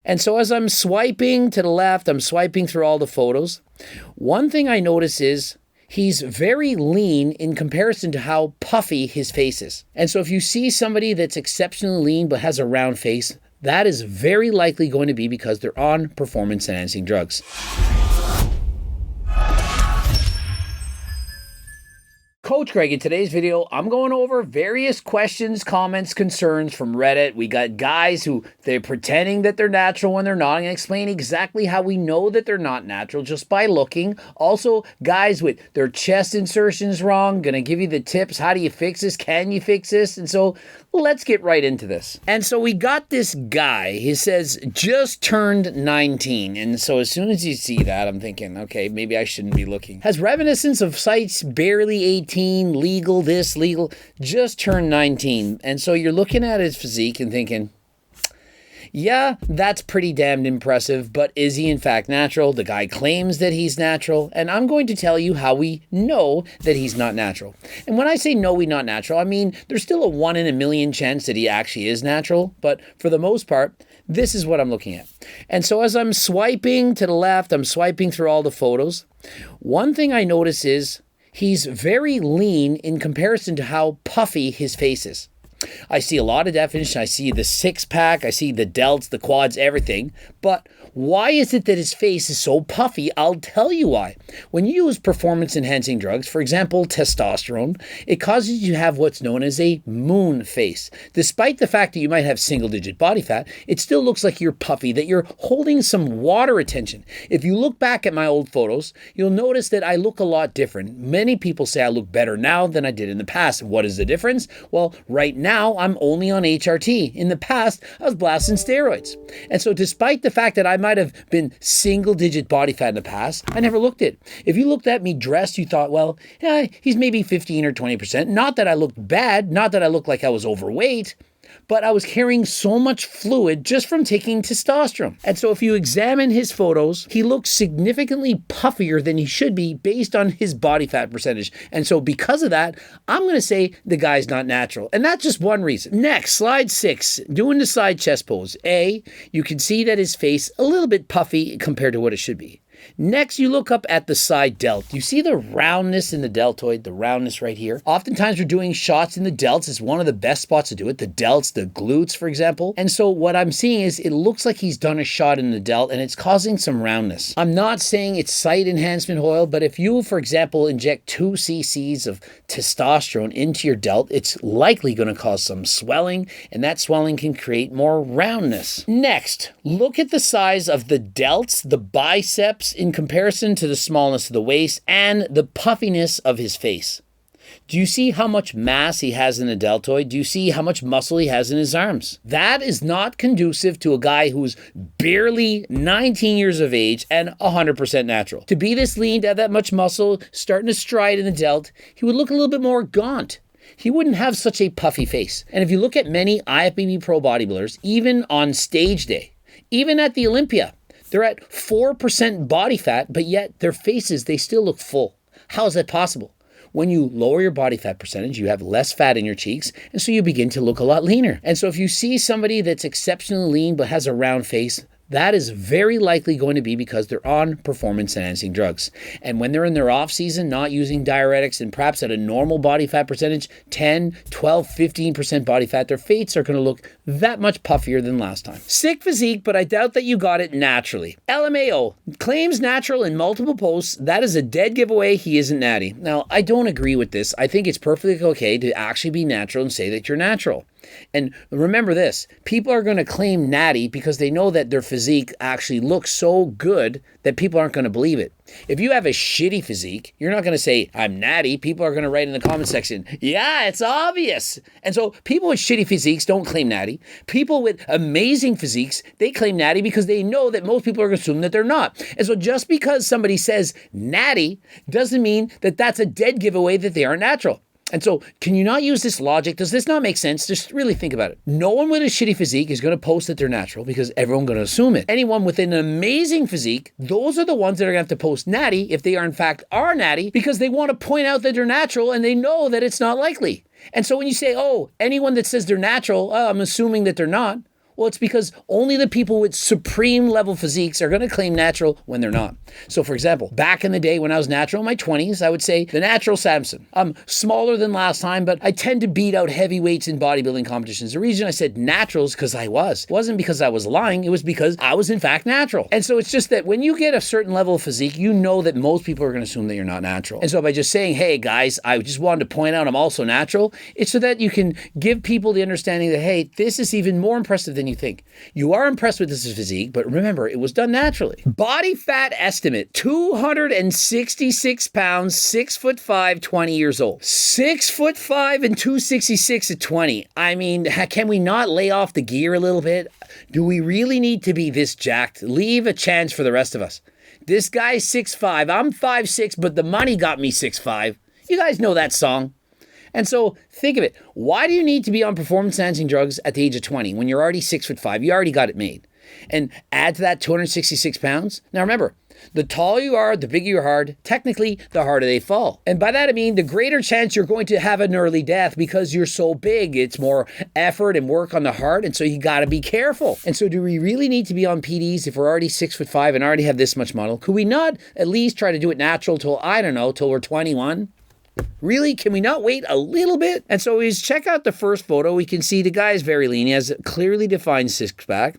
And so as I'm swiping to the left, I'm swiping through all the photos. One thing I notice is he's very lean in comparison to how puffy his face is. And so if you see somebody that's exceptionally lean but has a round face, that is very likely going to be because they're on performance-enhancing drugs. Coach Greg, in today's video, I'm going over various questions, comments, concerns from Reddit. We got guys who they're pretending that they're natural when they're not. I'm going to explain exactly how we know that they're not natural just by looking. Also, guys with their chest insertions wrong. Going to give you the tips. How do you fix this? Can you fix this? And so let's get right into this. And so we got this guy. He says, just turned 19. And so as soon as you see that, I'm thinking, okay, maybe I shouldn't be looking. Has reminiscence of sites barely 18. Legal, this, legal, just turned 19. And so you're looking at his physique and thinking, yeah, that's pretty damned impressive, but is he in fact natural? The guy claims that he's natural, and I'm going to tell you how we know that he's not natural. And when I say no, he's not natural, I mean there's still a 1 in a million chance that he actually is natural, but for the most part, this is what I'm looking at. And so as I'm swiping to the left, I'm swiping through all the photos. One thing I notice is he's very lean in comparison to how puffy his face is. I see a lot of definition. I see the six-pack, I see the delts, the quads, everything. But why is it that his face is so puffy? I'll tell you why. When you use performance-enhancing drugs, for example, testosterone, it causes you to have what's known as a moon face. Despite the fact that you might have single-digit body fat, it still looks like you're puffy, that you're holding some water retention. If you look back at my old photos, you'll notice that I look a lot different. Many people say I look better now than I did in the past. What is the difference? Well, right now, I'm only on HRT. In the past, I was blasting steroids. And so despite the fact that I might have been single-digit body fat in the past, I never looked it. If you looked at me dressed, you thought, well, yeah, he's maybe 15 or 20%. Not that I looked bad, not that I looked like I was overweight, but I was carrying so much fluid just from taking testosterone. And so if you examine his photos, he looks significantly puffier than he should be based on his body fat percentage. And so because of that, I'm going to say the guy's not natural. And that's just one reason. Next, slide 6, doing the side chest pose. A, you can see that his face a little bit puffy compared to what it should be. Next, you look up at the side delt. You see the roundness in the deltoid, the roundness right here? Oftentimes we're doing shots in the delts. It's one of the best spots to do it. The delts, the glutes, for example. And so what I'm seeing is it looks like he's done a shot in the delt and it's causing some roundness. I'm not saying it's site enhancement oil, but if you, for example, inject 2 cc's of testosterone into your delt, it's likely going to cause some swelling, and that swelling can create more roundness. Next, look at the size of the delts, the biceps, in comparison to the smallness of the waist and the puffiness of his face. Do you see how much mass he has in the deltoid? Do you see how much muscle he has in his arms? That is not conducive to a guy who's barely 19 years of age and 100% natural. To be this lean, to have that much muscle, starting to stride in the delt, he would look a little bit more gaunt. He wouldn't have such a puffy face. And if you look at many IFBB pro bodybuilders, even on stage day, even at the Olympia, they're at 4% body fat, but yet their faces, they still look full. How is that possible? When you lower your body fat percentage, you have less fat in your cheeks, and so you begin to look a lot leaner. And so if you see somebody that's exceptionally lean but has a round face, that is very likely going to be because they're on performance-enhancing drugs. And when they're in their off-season, not using diuretics and perhaps at a normal body fat percentage, 10, 12, 15% body fat, their faces are going to look that much puffier than last time. Sick physique, but I doubt that you got it naturally. LMAO claims natural in multiple posts. That is a dead giveaway. He isn't natty. Now, I don't agree with this. I think it's perfectly okay to actually be natural and say that you're natural. And remember this, people are going to claim natty because they know that their physique actually looks so good that people aren't going to believe it. If you have a shitty physique, you're not going to say, I'm natty. People are going to write in the comment section, yeah, it's obvious. And so people with shitty physiques don't claim natty. People with amazing physiques, they claim natty because they know that most people are going to assume that they're not. And so just because somebody says natty doesn't mean that that's a dead giveaway that they aren't natural. And so, can you not use this logic? Does this not make sense? Just really think about it. No one with a shitty physique is going to post that they're natural because everyone's going to assume it. Anyone with an amazing physique, those are the ones that are going to have to post natty if they are in fact are natty because they want to point out that they're natural and they know that it's not likely. And so when you say, oh, anyone that says they're natural, I'm assuming that they're not. Well, it's because only the people with supreme level physiques are going to claim natural when they're not. So for example, back in the day when I was natural in my 20s, I would say the natural Samson. I'm smaller than last time, but I tend to beat out heavyweights in bodybuilding competitions. The reason I said natural is because I was. It wasn't because I was lying. It was because I was in fact natural. And so it's just that when you get a certain level of physique, you know that most people are going to assume that you're not natural. And so by just saying, hey guys, I just wanted to point out I'm also natural, it's so that you can give people the understanding that, hey, this is even more impressive than you think. You are impressed with this physique, but remember, it was done naturally. Body fat estimate, 266 pounds, 6'5", 20 years old. 6'5" and 266 at 20. I mean, can we not lay off the gear a little bit? Do we really need to be this jacked? Leave a chance for the rest of us. This guy's 6'5", I'm 5'6", but the money got me 6'5". You guys know that song. And so think of it. Why do you need to be on performance-enhancing drugs at the age of 20 when you're already 6'5"? You already got it made. And add to that 266 pounds. Now remember, the taller you are, the bigger your heart, technically, the harder they fall. And by that I mean the greater chance you're going to have an early death because you're so big. It's more effort and work on the heart, and so you got to be careful. And so do we really need to be on PDs if we're already 6'5" and already have this much muscle? Could we not at least try to do it natural till, I don't know, till we're 21? Really? Can we not wait a little bit? And so we check out the first photo. We can see the guy is very lean. He has a clearly defined six-pack.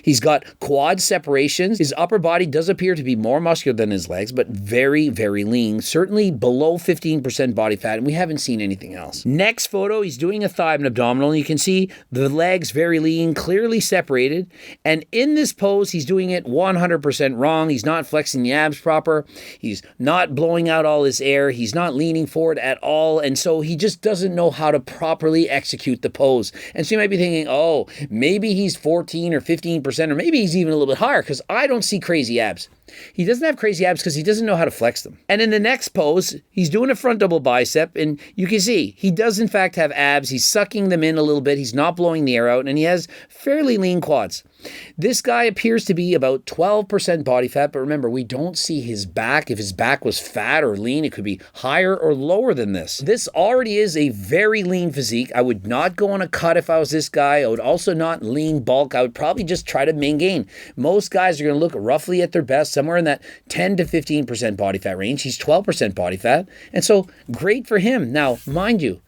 He's got quad separations. His upper body does appear to be more muscular than his legs, but very, very lean. Certainly below 15% body fat, and we haven't seen anything else. Next photo, he's doing a thigh and abdominal, and you can see the legs very lean, clearly separated. And in this pose, he's doing it 100% wrong. He's not flexing the abs proper. He's not blowing out all his air. He's not leaning forward at all, and so he just doesn't know how to properly execute the pose. And so you might be thinking, oh, maybe he's 14 or 15%, or maybe he's even a little bit higher, because I don't see crazy abs. He doesn't have crazy abs because he doesn't know how to flex them. And in the next pose, he's doing a front double bicep, and you can see he does in fact have abs. He's sucking them in a little bit. He's not blowing the air out, and he has fairly lean quads. This guy appears to be about 12% body fat, but remember, we don't see his back. If his back was fat or lean, it could be higher or lower than this. This already is a very lean physique. I would not go on a cut if I was this guy. I would also not lean bulk. I would probably just try to maintain. Most guys are going to look roughly at their best, somewhere in that 10 to 15% body fat range. He's 12% body fat, and so great for him. Now, mind you,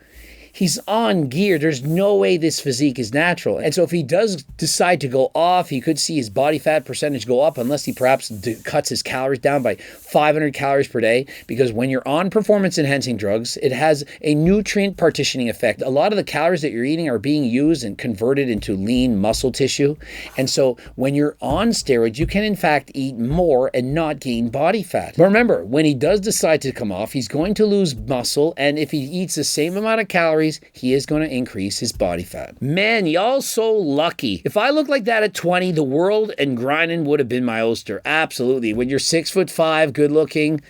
he's on gear. There's no way this physique is natural. And so if he does decide to go off, he could see his body fat percentage go up unless he perhaps cuts his calories down by 500 calories per day. Because when you're on performance-enhancing drugs, it has a nutrient partitioning effect. A lot of the calories that you're eating are being used and converted into lean muscle tissue. And so when you're on steroids, you can in fact eat more and not gain body fat. But remember, when he does decide to come off, he's going to lose muscle. And if he eats the same amount of calories, he is going to increase his body fat. Man, y'all so lucky. If I looked like that at 20, the world and grinding would have been my oyster. Absolutely. When you're 6'5", good looking,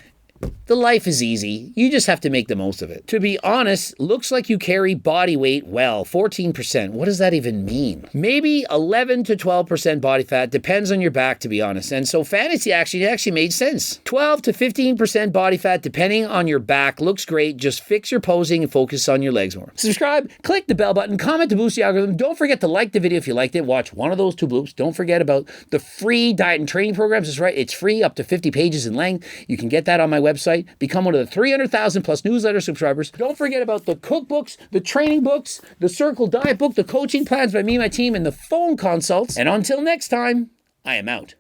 the life is easy. You just have to make the most of it. To be honest, looks like you carry body weight well, 14%. What does that even mean? Maybe 11 to 12% body fat, depends on your back, to be honest. And so fantasy actually made sense. 12 to 15% body fat, depending on your back, looks great. Just fix your posing and focus on your legs more. Subscribe, click the bell button, comment to boost the algorithm. Don't forget to like the video if you liked it. Watch one of those two bloops. Don't forget about the free diet and training programs. That's right, it's free, up to 50 pages in length. You can get that on my website. Become one of the 300,000 plus newsletter subscribers. Don't forget about the cookbooks, the training books, the Circle Diet book, the coaching plans by me and my team, and the phone consults. And until next time, I am out.